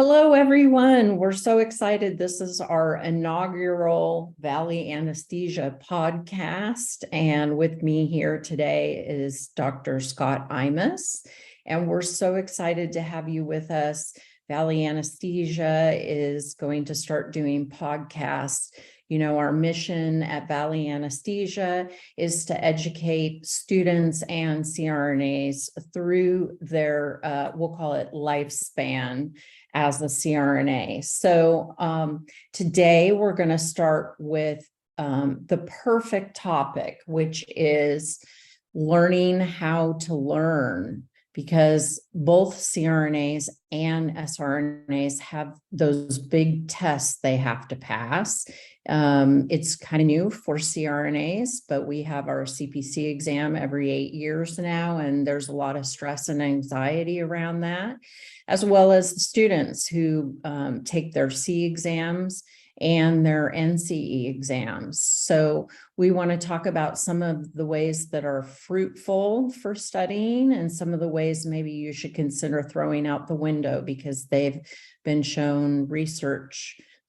Hello, everyone. We're so excited. This is our inaugural Valley Anesthesia podcast. And with me here today is Dr. Scott Imus. And we're so excited to have you with us. Valley Anesthesia is going to start doing podcasts. You know, our mission at Valley Anesthesia is to educate students and CRNAs through their, we'll call it lifespan as a CRNA. So today we're going to start with the perfect topic, which is learning how to learn, because both CRNAs and SRNAs have those big tests they have to pass. It's kind of new for CRNAs, but we have our CPC exam every 8 years now, and there's a lot of stress and anxiety around that, as well as the students who take their C exams and their NCE exams. So we want to talk about some of the ways that are fruitful for studying and some of the ways maybe you should consider throwing out the window because they've been shown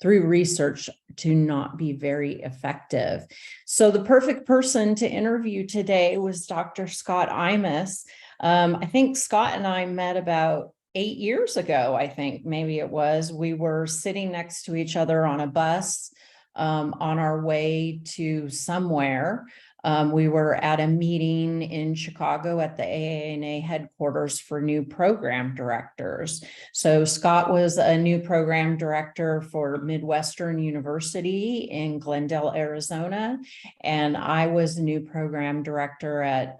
through research to not be very effective. So the perfect person to interview today was Dr. Scott Imus. I think Scott and I met about 8 years ago, I think maybe it was. We were sitting next to each other on a bus on our way to somewhere. We were at a meeting in Chicago at the AANA headquarters for new program directors. So Scott was a new program director for Midwestern University in Glendale, Arizona, and I was a new program director at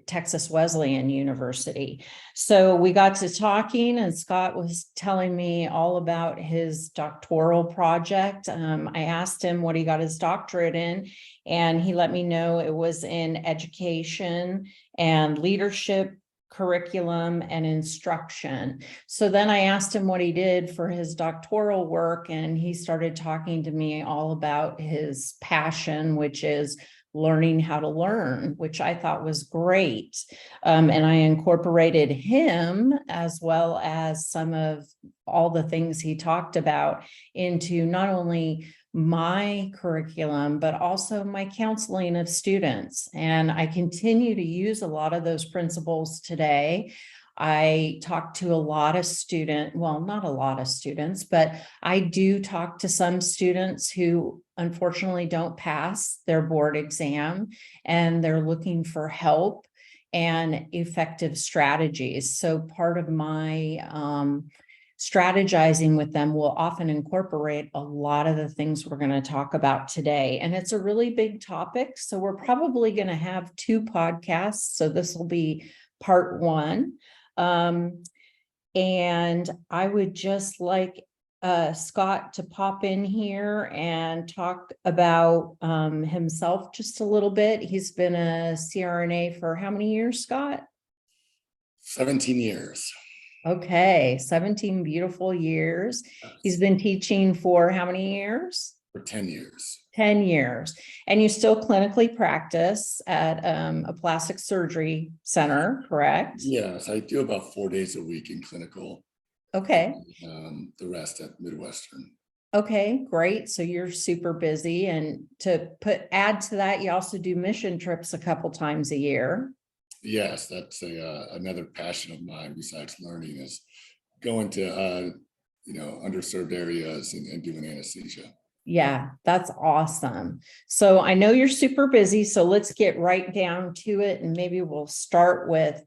Texas Wesleyan University. So we got to talking, and Scott was telling me all about his doctoral project. I asked him what he got his doctorate in, and he let me know it was in education and leadership, curriculum, and instruction. So then I asked him what he did for his doctoral work, and he started talking to me all about his passion, which is learning how to learn, which I thought was great. And I incorporated him as well as some of all the things he talked about into not only my curriculum, but also my counseling of students. And I continue to use a lot of those principles today. I talk to a lot of students, well, not a lot of students, but I do talk to some students who unfortunately don't pass their board exam and they're looking for help and effective strategies. So part of my strategizing with them will often incorporate a lot of the things we're going to talk about today. And it's a really big topic. So we're probably going to have 2 podcasts. So this will be part 1. And I would just like Scott to pop in here and talk about himself just a little bit. He's been a CRNA for how many years, Scott? 17 years. Okay, 17 beautiful years. He's been teaching for how many years? For 10 years. 10 years. And you still clinically practice at a plastic surgery center, correct? Yes, I do about 4 days a week in clinical. Okay. The rest at Midwestern. Okay, great. So you're super busy. And to add to that, you also do mission trips a couple times a year. Yes, that's another passion of mine besides learning is going to underserved areas and doing anesthesia. Yeah, that's awesome. So I know you're super busy, so let's get right down to it. And maybe we'll start with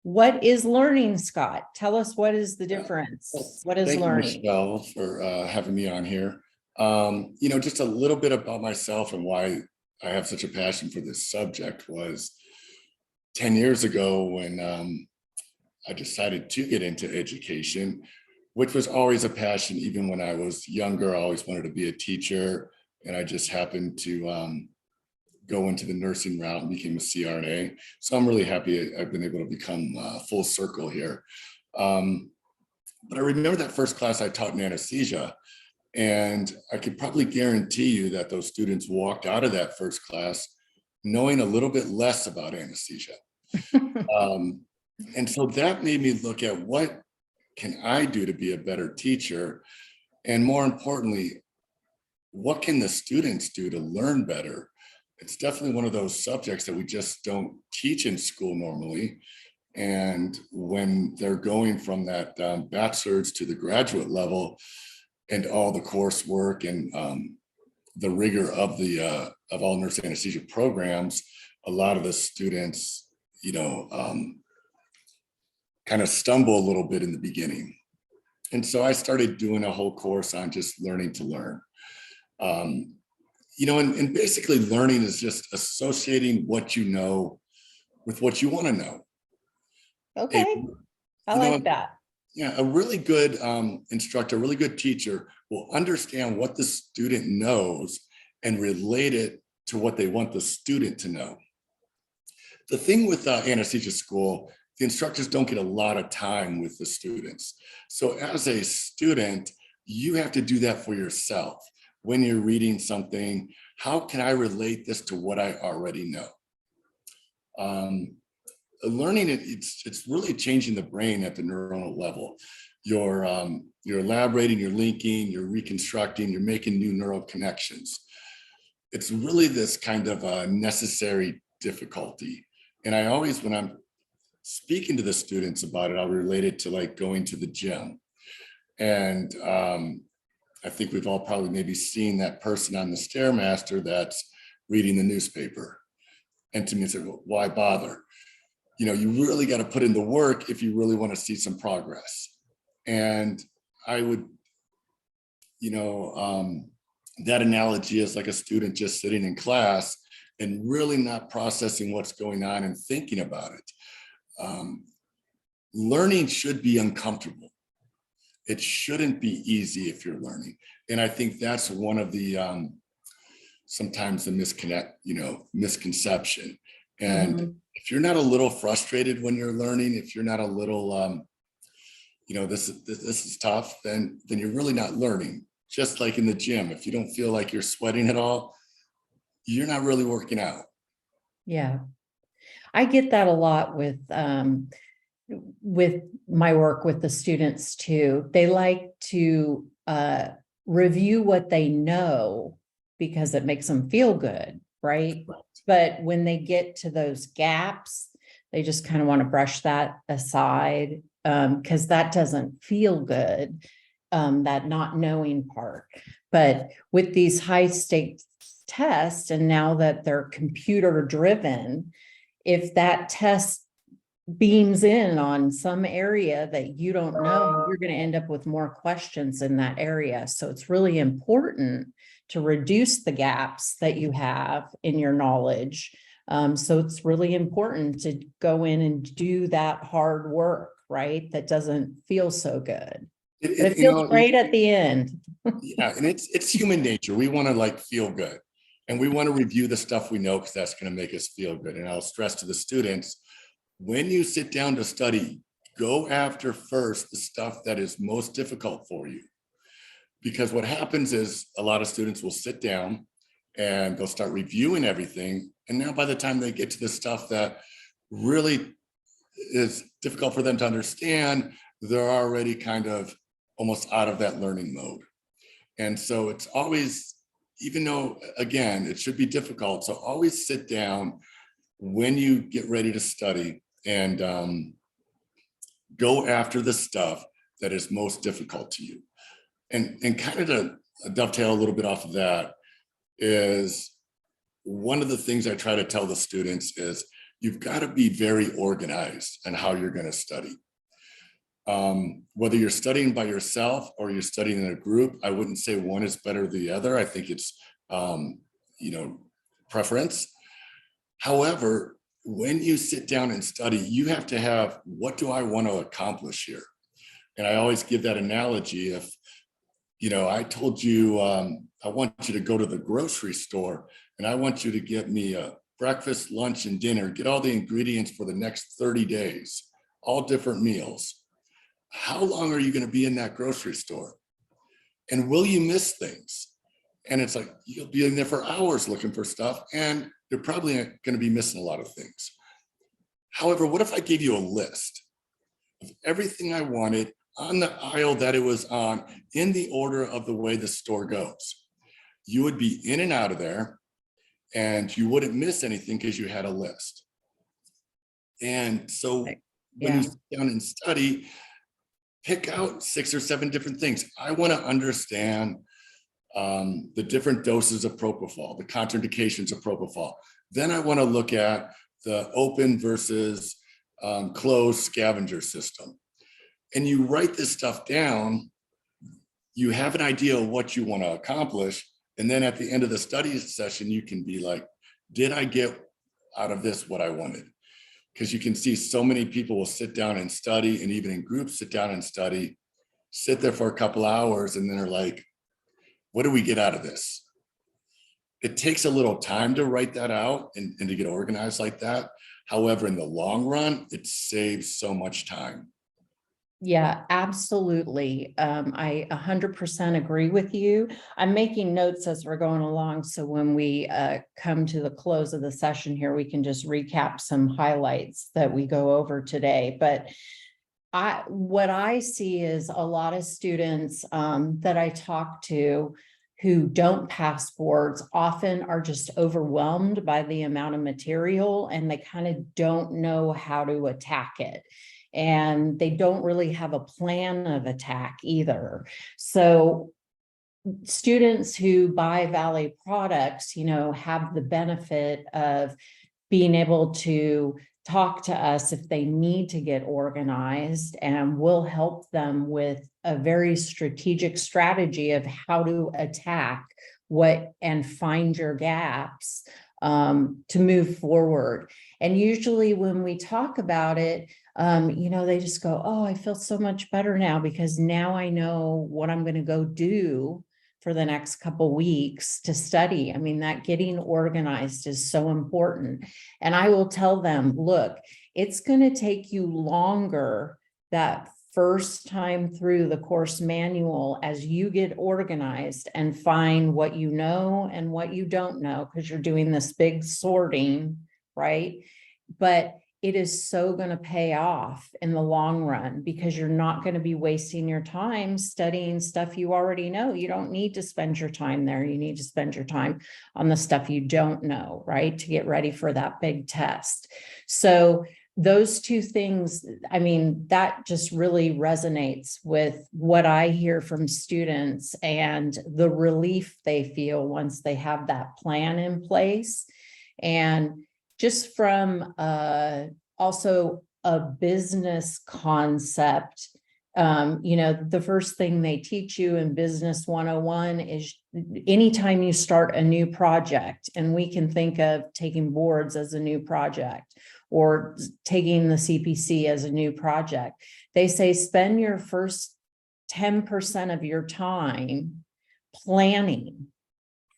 what is learning, Scott? Tell us, what is the difference? What is learning? Thank you, Michele, for having me on here. Just a little bit about myself and why I have such a passion for this subject was 10 years ago when I decided to get into education, which was always a passion. Even when I was younger, I always wanted to be a teacher. And I just happened to go into the nursing route and became a CRNA. So I'm really happy I've been able to become full circle here. But I remember that first class I taught in anesthesia. And I could probably guarantee you that those students walked out of that first class knowing a little bit less about anesthesia. And so that made me look at what can I do to be a better teacher? And more importantly, what can the students do to learn better? It's definitely one of those subjects that we just don't teach in school normally. And when they're going from that bachelor's to the graduate level and all the coursework and the rigor of all nurse anesthesia programs, a lot of the students, kind of stumble a little bit in the beginning. And so I started doing a whole course on just learning to learn. And basically learning is just associating what you know with what you want to know. Okay, I like that. Yeah, a really good instructor, a really good teacher will understand what the student knows and relate it to what they want the student to know. The thing with anesthesia school, the instructors don't get a lot of time with the students. So as a student, you have to do that for yourself. When you're reading something, how can I relate this to what I already know? Learning it's really changing the brain at the neuronal level. You're elaborating, you're linking, you're reconstructing, you're making new neural connections. It's really this kind of necessary difficulty. And I always, when I'm speaking to the students about it, I'll relate it to like going to the gym. And I think we've all probably maybe seen that person on the Stairmaster that's reading the newspaper. And to me, it's like, well, why bother? You really got to put in the work if you really want to see some progress. And I would, that analogy is like a student just sitting in class and really not processing what's going on and thinking about it. Learning should be uncomfortable. It shouldn't be easy if you're learning. And I think that's one of the, sometimes the misconception. And if you're not a little frustrated when you're learning, if you're not a little, this is tough, then you're really not learning. Just like in the gym, if you don't feel like you're sweating at all, you're not really working out. Yeah. I get that a lot with my work with the students too. They like to review what they know because it makes them feel good, right? But when they get to those gaps, they just kind of want to brush that aside because that doesn't feel good, that not knowing part. But with these high stakes tests, and now that they're computer driven, if that test beams in on some area that you don't know, you're going to end up with more questions in that area. So it's really important to reduce the gaps that you have in your knowledge. So it's really important to go in and do that hard work, right? That doesn't feel so good. But it feels great at the end. Yeah, and it's human nature. We want to feel good. And we want to review the stuff we know because that's going to make us feel good. And I'll stress to the students, when you sit down to study, go after first the stuff that is most difficult for you. Because what happens is a lot of students will sit down and they'll start reviewing everything. And now by the time they get to the stuff that really is difficult for them to understand, they're already kind of almost out of that learning mode. And so it's always, even though, again, it should be difficult, so always sit down when you get ready to study and go after the stuff that is most difficult to you. And kind of to dovetail a little bit off of that is one of the things I try to tell the students is you've got to be very organized in how you're going to study. Whether you're studying by yourself or you're studying in a group, I wouldn't say one is better than the other. I think it's, preference. However, when you sit down and study, you have to have, what do I want to accomplish here? And I always give that analogy. If, I told you, I want you to go to the grocery store and I want you to get me a breakfast, lunch, and dinner, get all the ingredients for the next 30 days, all different meals. How long are you going to be in that grocery store? And will you miss things? And it's like, you'll be in there for hours looking for stuff and you're probably going to be missing a lot of things. However, what if I gave you a list of everything I wanted on the aisle that it was on, in the order of the way the store goes. You would be in and out of there, and you wouldn't miss anything because you had a list. And so when you sit down and study, pick out 6 or 7 different things. I want to understand the different doses of propofol, the contraindications of propofol. Then I want to look at the open versus closed scavenger system. And you write this stuff down, you have an idea of what you want to accomplish. And then at the end of the study session, you can be like, did I get out of this what I wanted? Because you can see so many people will sit down and study, and even in groups sit down and study, sit there for a couple hours, and then are like, what do we get out of this? It takes a little time to write that out and to get organized like that. However, in the long run, it saves so much time. Yeah, absolutely. I 100% agree with you. I'm making notes as we're going along, so when we come to the close of the session here, we can just recap some highlights that we go over today. But what I see is a lot of students that I talk to who don't pass boards often are just overwhelmed by the amount of material, and they kind of don't know how to attack it. And they don't really have a plan of attack either. So students who buy Valley products, have the benefit of being able to talk to us if they need to get organized, and we'll help them with a very strategic strategy of how to attack and find your gaps to move forward. And usually when we talk about it, they just go, oh, I feel so much better now because now I know what I'm going to go do for the next couple weeks to study. I mean, that getting organized is so important. And I will tell them, look, it's going to take you longer that first time through the course manual as you get organized and find what you know and what you don't know, because you're doing this big sorting, right? But it is so going to pay off in the long run, because you're not going to be wasting your time studying stuff you already know. You don't need to spend your time there. You need to spend your time on the stuff you don't know, right? To get ready for that big test. So those two things, I mean, that just really resonates with what I hear from students and the relief they feel once they have that plan in place. And just from also a business concept, the first thing they teach you in Business 101 is anytime you start a new project, and we can think of taking boards as a new project or taking the CPC as a new project, they say spend your first 10% of your time planning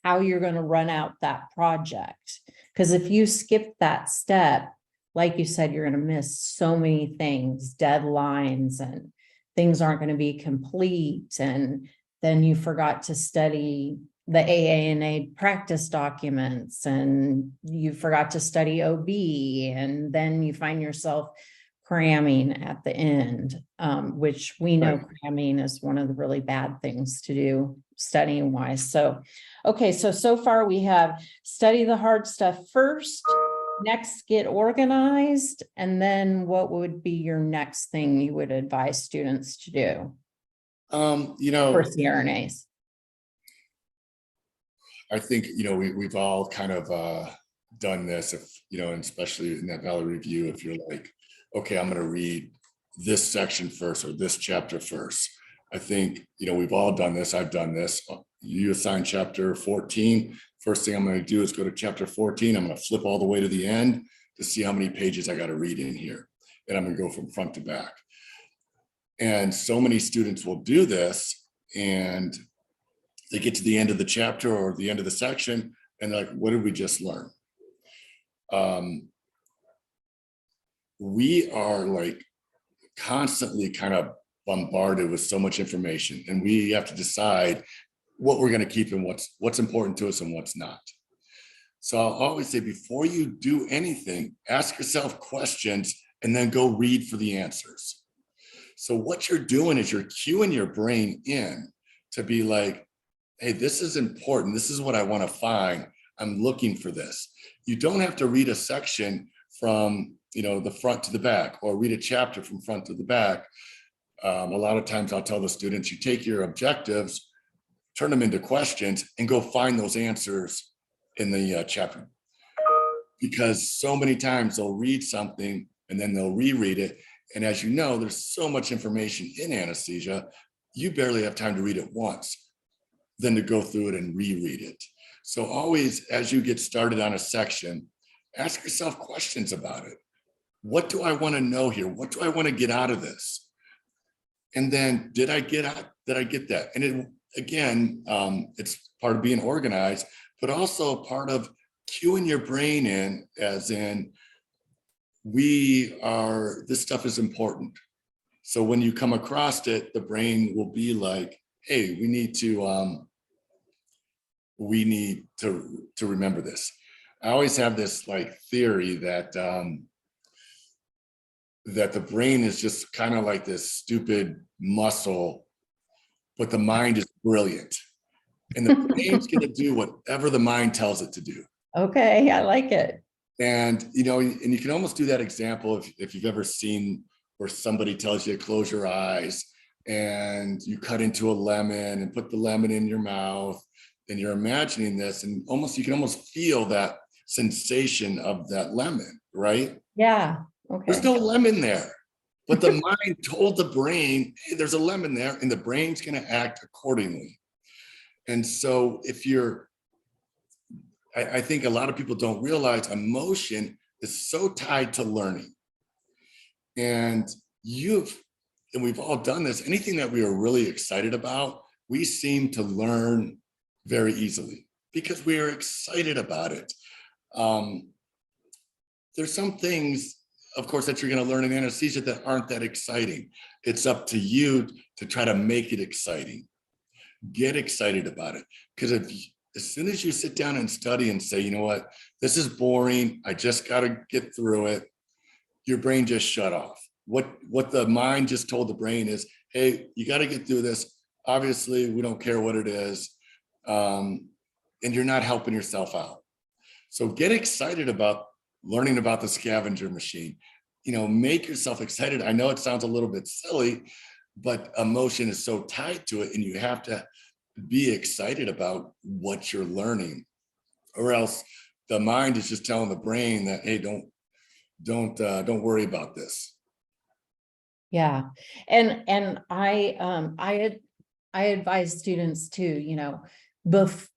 how you're going to run out that project. Because if you skip that step, like you said, you're going to miss so many things, deadlines, and things aren't going to be complete. And then you forgot to study the AANA practice documents, and you forgot to study OB, and then you find yourself cramming at the end, which we know cramming is one of the really bad things to do studying wise. So, okay, so far we have study the hard stuff first, next get organized, and then what would be your next thing you would advise students to do? For CRNAs. I think, we've all kind of done this, and especially in that Valley review, if you're like, okay, I'm going to read this section first or this chapter first. I think, we've all done this. I've done this. You assign chapter 14. First thing I'm going to do is go to chapter 14. I'm going to flip all the way to the end to see how many pages I got to read in here. And I'm going to go from front to back. And so many students will do this, and they get to the end of the chapter or the end of the section, and they're like, what did we just learn? We are like constantly kind of bombarded with so much information, and we have to decide what we're going to keep and what's important to us and what's not. So I'll always say, before you do anything, ask yourself questions and then go read for the answers. So what you're doing is you're cueing your brain in to be like, hey, this is important. This is what I want to find. I'm looking for this. You don't have to read a section from, the front to the back, or read a chapter from front to the back. A lot of times I'll tell the students, you take your objectives, turn them into questions, and go find those answers in the chapter. Because so many times they'll read something and then they'll reread it. And as you know, there's so much information in anesthesia, you barely have time to read it once, then to go through it and reread it. So always, as you get started on a section, ask yourself questions about it. What do I want to know here? What do I want to get out of this? And then did I get that? And it, again, it's part of being organized, but also part of cueing your brain in, as in, this stuff is important. So when you come across it, the brain will be like, hey, we need to remember this. I always have this like theory that that the brain is just kind of like this stupid muscle, but the mind is brilliant. And the brain's going to do whatever the mind tells it to do. Okay, I like it. And, and you can almost do that example if you've ever seen where somebody tells you to close your eyes and you cut into a lemon and put the lemon in your mouth, and you're imagining this, and you can almost feel that sensation of that lemon, right? Yeah. Okay. There's no lemon there, but the mind told the brain, hey, there's a lemon there, and the brain's going to act accordingly. And so I think a lot of people don't realize emotion is so tied to learning. And we've all done this. Anything that we are really excited about, we seem to learn very easily because we are excited about it. There's some things, of course, that you're going to learn in anesthesia that aren't that exciting. It's up to you to try to make it exciting. Get excited about it. Because as soon as you sit down and study and say, you know what, this is boring, I just got to get through it, your brain just shut off. What the mind just told the brain is, hey, you got to get through this. Obviously, we don't care what it is. And you're not helping yourself out. So get excited about learning about the scavenger machine. Make yourself excited. I know it sounds a little bit silly, but emotion is so tied to it, and you have to be excited about what you're learning, or else the mind is just telling the brain that, hey, don't worry about this. Yeah. And I advise students to,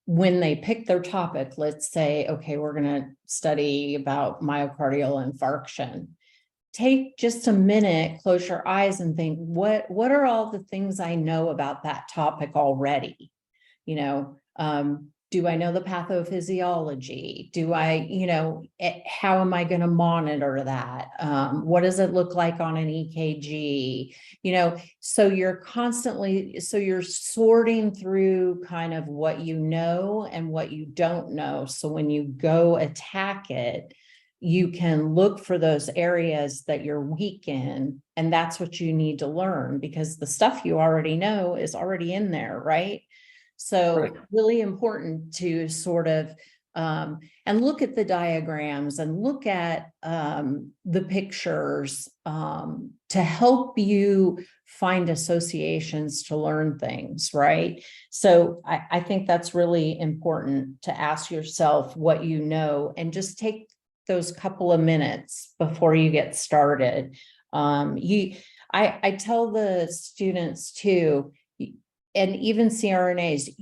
when they pick their topic, let's say, okay, we're going to study about myocardial infarction. Take just a minute, close your eyes and think, what are all the things I know about that topic already? Do I know the pathophysiology? Do I, how am I going to monitor that? What does it look like on an EKG? So you're sorting through kind of what you know and what you don't know. So when you go attack it, you can look for those areas that you're weak in, and that's what you need to learn, because the stuff you already know is already in there, right? So Right. really important to sort of and look at the diagrams and look at the pictures to help you find associations to learn things, right? So I think that's really important to ask yourself what you know, and just take those couple of minutes before you get started. I tell the students too, and even CRNAs,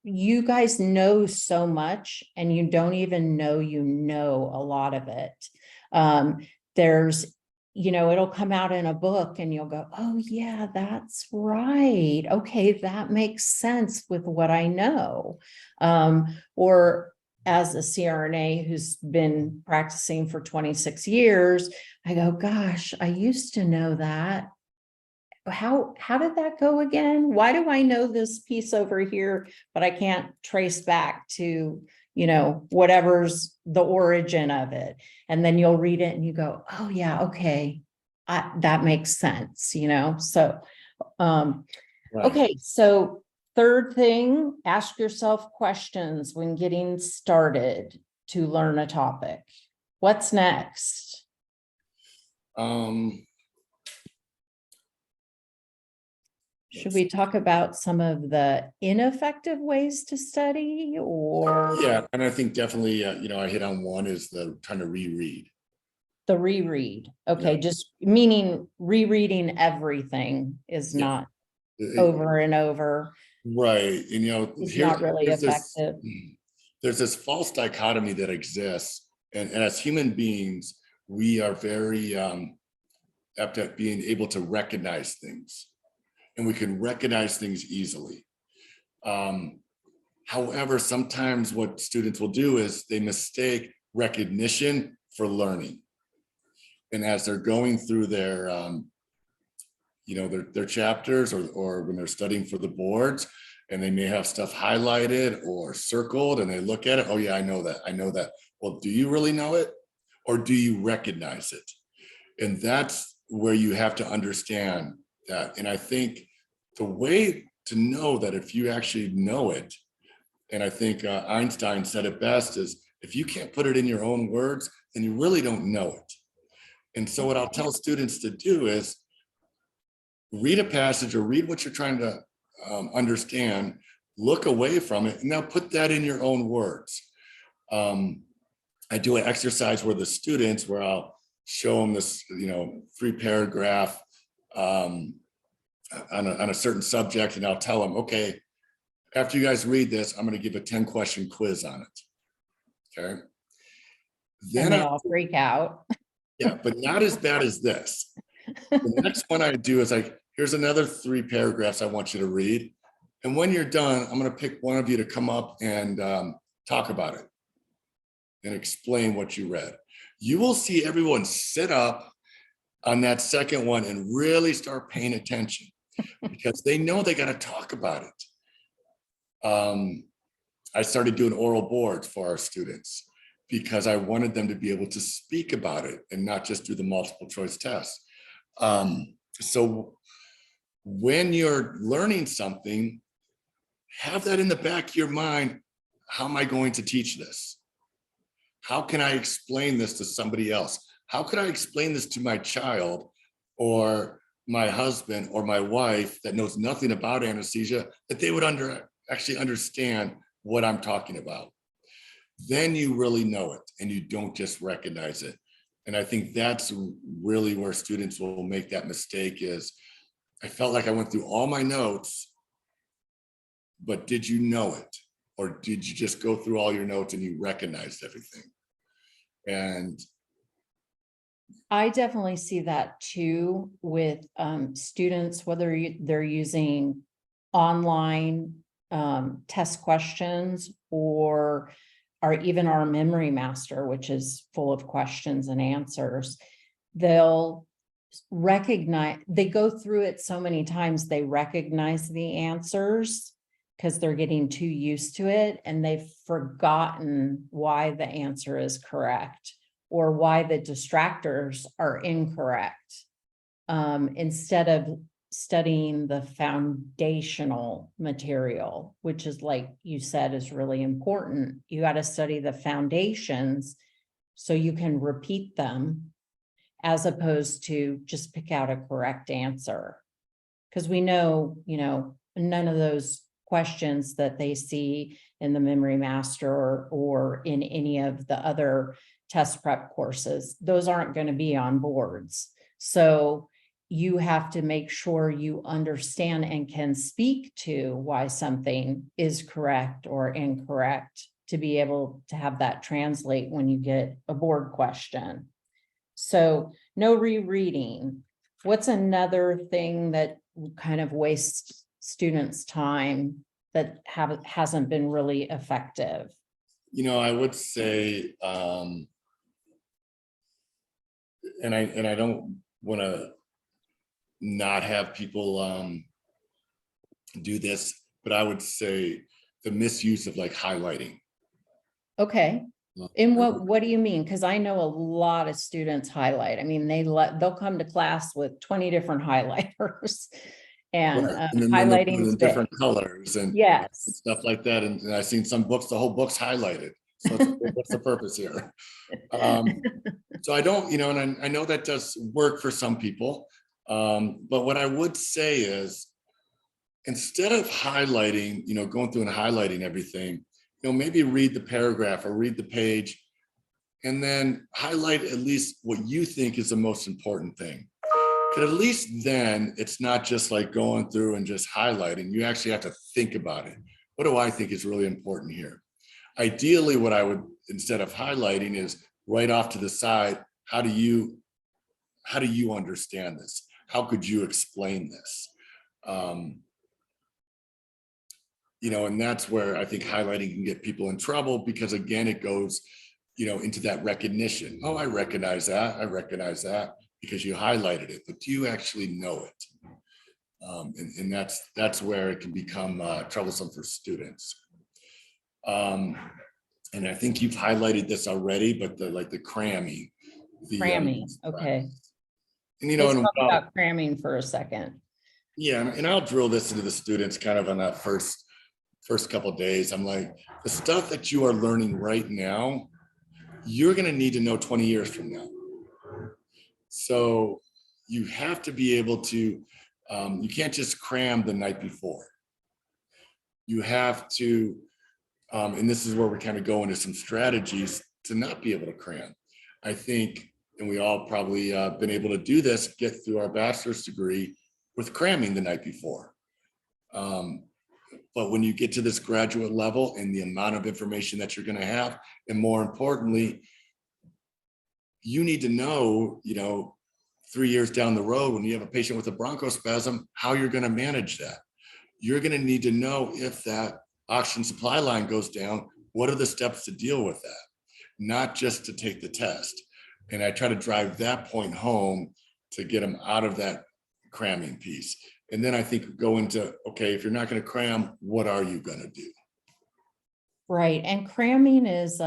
you guys know so much, and you don't even know a lot of it. There's, it'll come out in a book and you'll go, oh yeah, that's right. Okay, that makes sense with what I know. Or as a CRNA who's been practicing for 26 years, I go, gosh, I used to know that. How did that go again? Why do I know this piece over here, but I can't trace back to, whatever's the origin of it? And then you'll read it and you go, oh yeah, okay, that makes sense, so, Right. okay, so third thing, ask yourself questions when getting started to learn a topic. What's next? Um, Should we talk about some of the ineffective ways to study or yeah, and I think definitely, I hit on one is the trying to reread. the reread? Okay, Yeah. just meaning rereading everything is Yeah. not over and over, Right. And is not really effective. there's this false dichotomy that exists. And as human beings, we are very apt at being able to recognize things. And we can recognize things easily. Um, However, sometimes what students will do is they mistake recognition for learning. And as they're going through their chapters, or when they're studying for the boards, and they may have stuff highlighted or circled, and they look at it, oh yeah, I know that. Well, do you really know it, or do you recognize it? And that's where you have to understand that. And I think the way to know that, if you actually know it, and I think Einstein said it best, is if you can't put it in your own words, then you really don't know it. And so what I'll tell students to do is read a passage or read what you're trying to understand, look away from it, and now put that in your own words. I do an exercise where I'll show them this, 3-paragraph on a certain subject, and I'll tell them, okay, after you guys read this, I'm going to give a 10-question quiz on it. Okay. And they all freak out. Yeah, but not as bad as this. The next one I do is like, here's another 3 paragraphs I want you to read. And when you're done, I'm going to pick one of you to come up and talk about it and explain what you read. You will see everyone sit up on that second one and really start paying attention, because they know they got to talk about it. I started doing oral boards for our students because I wanted them to be able to speak about it and not just do the multiple choice test. So when you're learning something, have that in the back of your mind. How am I going to teach this? How can I explain this to somebody else? How could I explain this to my child or my husband or my wife that knows nothing about anesthesia, that they would actually understand what I'm talking about? Then you really know it and you don't just recognize it. And I think that's really where students will make that mistake is, I felt like I went through all my notes, but did you know it? Or did you just go through all your notes and you recognized everything? And I definitely see that too with students, whether they're using online test questions or even our Memory Master, which is full of questions and answers. They'll they go through it so many times, they recognize the answers because they're getting too used to it, and they've forgotten why the answer is correct or why the distractors are incorrect. Instead of studying the foundational material, which is, like you said, is really important. You got to study the foundations so you can repeat them, as opposed to just pick out a correct answer. Because we know, none of those questions that they see in the Memory Master or in any of the other test prep courses, those aren't going to be on boards. So you have to make sure you understand and can speak to why something is correct or incorrect to be able to have that translate when you get a board question. So no rereading. What's another thing that kind of wastes students' time that hasn't been really effective? I would say, and I don't want to not have people do this, but I would say the misuse of like highlighting. Okay. In what do you mean? Because I know a lot of students highlight. I mean, they'll come to class with 20 different highlighters and Right. And then they'll put it highlighting's in big. different colors and Yes. stuff like that. And I've seen some books, the whole book's highlighted. So it's, what's the purpose here? So I don't, and I know that does work for some people. But what I would say is, instead of highlighting, going through and highlighting everything, maybe read the paragraph or read the page and then highlight at least what you think is the most important thing. Because at least then it's not just like going through and just highlighting. You actually have to think about it. What do I think is really important here? Ideally, what I would, instead of highlighting, is right off to the side. How do you understand this? How could you explain this? And that's where I think highlighting can get people in trouble, because again, it goes, into that recognition. Oh, I recognize that. I recognize that, because you highlighted it, but do you actually know it? And that's where it can become troublesome for students. And I think you've highlighted this already, but the cramming. Cramming, okay. And Let's talk about cramming for a second. Yeah, and I'll drill this into the students kind of on that first couple of days. I'm like, the stuff that you are learning right now, you're going to need to know 20 years from now. So you have to be able to, you can't just cram the night before. You have to, and this is where we kind of go into some strategies to not be able to cram. I think, and we all probably been able to do this, get through our bachelor's degree with cramming the night before. But when you get to this graduate level and the amount of information that you're going to have, and more importantly, you need to know, 3 years down the road, when you have a patient with a bronchospasm, how you're going to manage that. You're going to need to know, if that oxygen supply line goes down, what are the steps to deal with that? Not just to take the test. And I try to drive that point home to get them out of that cramming piece. And then I think go into, okay, if you're not going to cram, what are you going to do? Right. And cramming is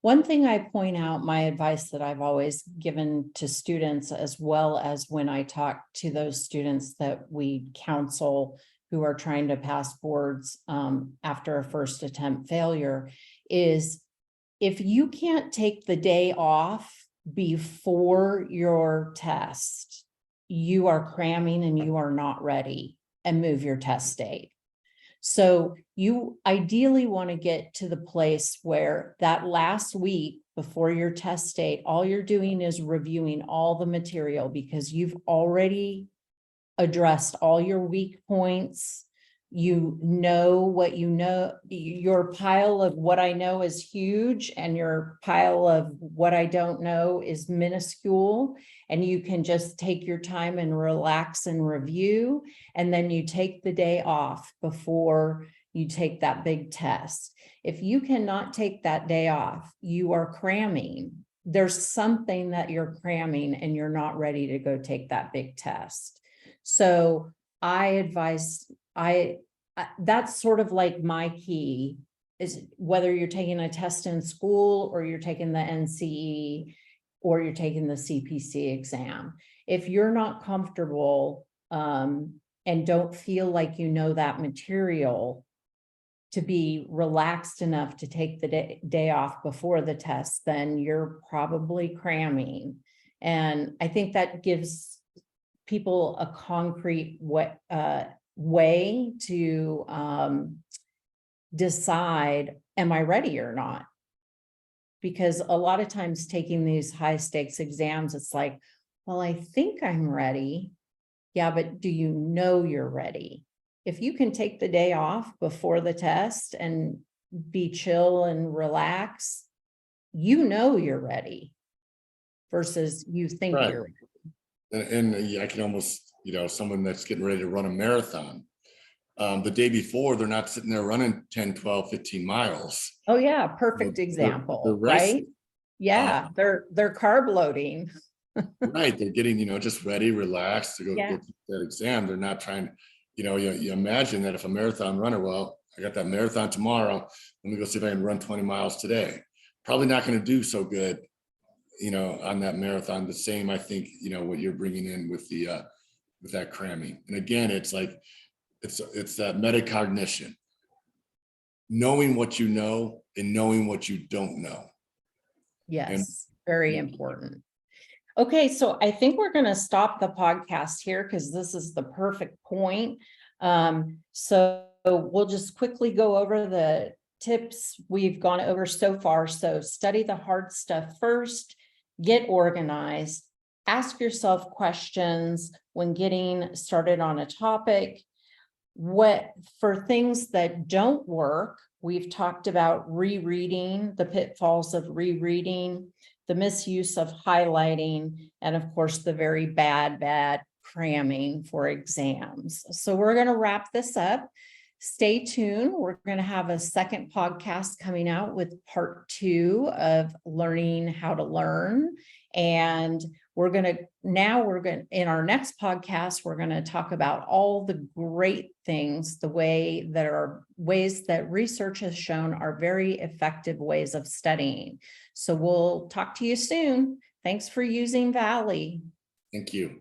one thing I point out, my advice that I've always given to students, as well as when I talk to those students that we counsel who are trying to pass boards after a first attempt failure, is if you can't take the day off before your test, you are cramming and you are not ready, and move your test date. So you ideally want to get to the place where that last week before your test date, all you're doing is reviewing all the material, because you've already addressed all your weak points. You know what you know. Your pile of what I know is huge, and your pile of what I don't know is minuscule. And you can just take your time and relax and review. And then you take the day off before you take that big test. If you cannot take that day off, you are cramming. There's something that you're cramming and you're not ready to go take that big test. So I advise, that's sort of like my key, is whether you're taking a test in school or you're taking the NCE or you're taking the CPC exam. If you're not comfortable and don't feel like you know that material to be relaxed enough to take the day off before the test, then you're probably cramming. And I think that gives people a concrete way to decide, am I ready or not? Because a lot of times taking these high stakes exams, it's like, well, I think I'm ready. Yeah, but do you know you're ready? If you can take the day off before the test and be chill and relax, you know you're ready versus you think Right. you're ready. And I can almost, someone that's getting ready to run a marathon, the day before, they're not sitting there running 10, 12, 15 miles. Oh yeah, perfect example, they're right? Yeah, they're carb loading. Right, they're getting, just ready, relaxed to go Yeah. take that exam. They're not trying, you imagine that if a marathon runner, well, I got that marathon tomorrow, let me go see if I can run 20 miles today. probably not going to do so good, on that marathon. The same, I think, what you're bringing in with that cramming. And again, it's like, it's that metacognition, knowing what you know and knowing what you don't know. Yes, very important. Okay, so I think we're going to stop the podcast here because this is the perfect point. So we'll just quickly go over the tips we've gone over so far. So study the hard stuff first, get organized, ask yourself questions when getting started on a topic. For things that don't work, we've talked about rereading, the pitfalls of rereading, the misuse of highlighting, and of course, the very bad cramming for exams. So we're going to wrap this up. Stay tuned. We're going to have a second podcast coming out with part 2 of learning how to learn. And in our next podcast, we're going to talk about all the great things, ways that research has shown are very effective ways of studying. So we'll talk to you soon. Thanks for using Valley. Thank you.